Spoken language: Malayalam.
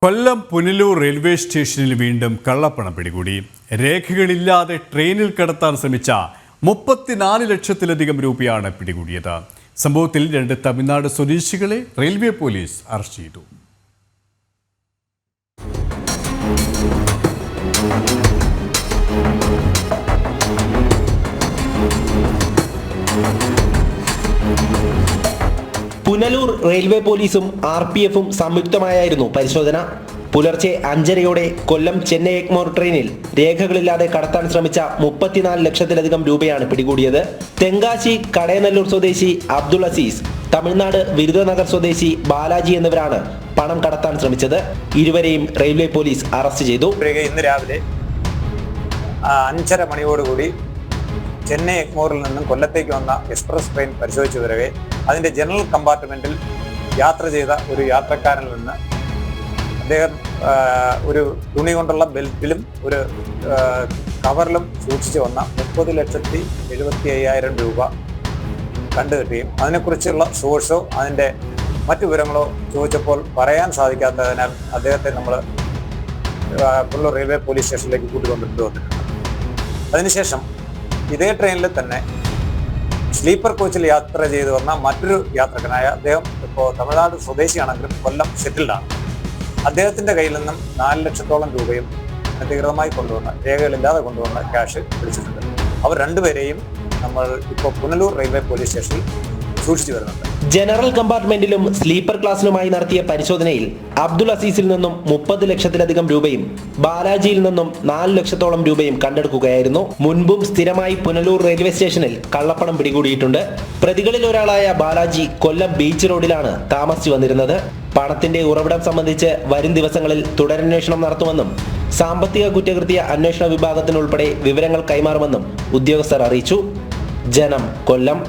കൊല്ലം പുനലൂർ റെയിൽവേ സ്റ്റേഷനിൽ വീണ്ടും കള്ളപ്പണം പിടികൂടി. രേഖകളില്ലാതെ ട്രെയിനിൽ കടത്താൻ ശ്രമിച്ച 34 ലക്ഷത്തിലധികം രൂപയാണ് പിടികൂടിയത്. സംഭവത്തിൽ 2 തമിഴ്നാട് സ്വദേശികളെ റെയിൽവേ പോലീസ് അറസ്റ്റ് ചെയ്തു. പുനലൂർ റെയിൽവേ പോലീസും RPFും സംയുക്തമായായിരുന്നു പരിശോധന. പുലർച്ചെ 5:30യോടെ കൊല്ലം ചെന്നൈ എഗ്മോർ ട്രെയിനിൽ രേഖകളില്ലാതെ കടത്താൻ ശ്രമിച്ച 34 ലക്ഷത്തിലധികം രൂപയാണ് പിടികൂടിയത്. തെങ്കാശി കടയനല്ലൂർ സ്വദേശി അബ്ദുൾ അസീസ്, തമിഴ്നാട് വിരുദനഗർ സ്വദേശി ബാലാജി എന്നിവരാണ് പണം കടത്താൻ ശ്രമിച്ചത്. ഇരുവരെയും റെയിൽവേ പോലീസ് അറസ്റ്റ് ചെയ്തു. ഇന്ന് രാവിലെ 5:30 മണിയോടുകൂടി ചെന്നൈ എഗ്മോറിൽ നിന്നും കൊല്ലത്തേക്ക് വന്ന എക്സ്പ്രസ് ട്രെയിൻ പരിശോധിച്ചു വരവേ അതിൻ്റെ ജനറൽ കമ്പാർട്ട്മെൻറ്റിൽ യാത്ര ചെയ്ത ഒരു യാത്രക്കാരനിൽ നിന്ന് അദ്ദേഹം ഒരു തുണി കൊണ്ടുള്ള ബെൽറ്റിലും ഒരു കവറിലും സൂക്ഷിച്ചു വന്ന 30,75,000 രൂപ കണ്ടുകിട്ടുകയും അതിനെക്കുറിച്ചുള്ള സോഴ്സോ അതിൻ്റെ മറ്റു വിവരങ്ങളോ ചോദിച്ചപ്പോൾ പറയാൻ സാധിക്കാത്തതിനാൽ അദ്ദേഹത്തെ നമ്മൾ പുനലൂർ റെയിൽവേ പോലീസ് സ്റ്റേഷനിലേക്ക് കൂട്ടിക്കൊണ്ടിട്ട് വന്നിട്ടുണ്ട്. അതിനുശേഷം ഇതേ ട്രെയിനിൽ തന്നെ സ്ലീപ്പർ കോച്ചിൽ യാത്ര ചെയ്തു വന്ന മറ്റൊരു യാത്രക്കാരനായ അദ്ദേഹം ഇപ്പോൾ തമിഴ്നാട് സ്വദേശിയാണെങ്കിലും കൊല്ലം സെറ്റിൽഡാണ്. അദ്ദേഹത്തിൻ്റെ കയ്യിൽ നിന്നും 4 ലക്ഷത്തോളം രൂപയും അനധികൃതമായി കൊണ്ടുവന്ന രേഖകളില്ലാതെ കൊണ്ടുവന്ന ക്യാഷ് പിടിച്ചിട്ടുണ്ട്. അവർ രണ്ടുപേരെയും നമ്മൾ ഇപ്പോൾ പുനലൂർ റെയിൽവേ പോലീസ് സ്റ്റേഷനിൽ സൂക്ഷിച്ചു വരുന്നുണ്ട്. ജനറൽ കമ്പാർട്ട്മെന്റിലും സ്ലീപ്പർ ക്ലാസ്സിലുമായി നടത്തിയ പരിശോധനയിൽ അബ്ദുൾ അസീസിൽ നിന്നും 30 ലക്ഷത്തിലധികം രൂപയും ബാലാജിയിൽ നിന്നും 4 ലക്ഷത്തോളം രൂപയും കണ്ടെടുക്കുകയായിരുന്നു. മുൻപും സ്ഥിരമായി പുനലൂർ റെയിൽവേ സ്റ്റേഷനിൽ കള്ളപ്പണം പിടികൂടിയിട്ടുണ്ട്. പ്രതികളിൽ ഒരാളായ ബാലാജി കൊല്ലം ബീച്ച് റോഡിലാണ് താമസിച്ചു വന്നിരുന്നത്. പണത്തിന്റെ ഉറവിടം സംബന്ധിച്ച് വരും ദിവസങ്ങളിൽ തുടരന്വേഷണം നടത്തുമെന്നും സാമ്പത്തിക കുറ്റകൃത്യ അന്വേഷണ വിഭാഗത്തിനുൾപ്പെടെ വിവരങ്ങൾ കൈമാറുമെന്നും ഉദ്യോഗസ്ഥർ അറിയിച്ചു. ജനം, കൊല്ലം.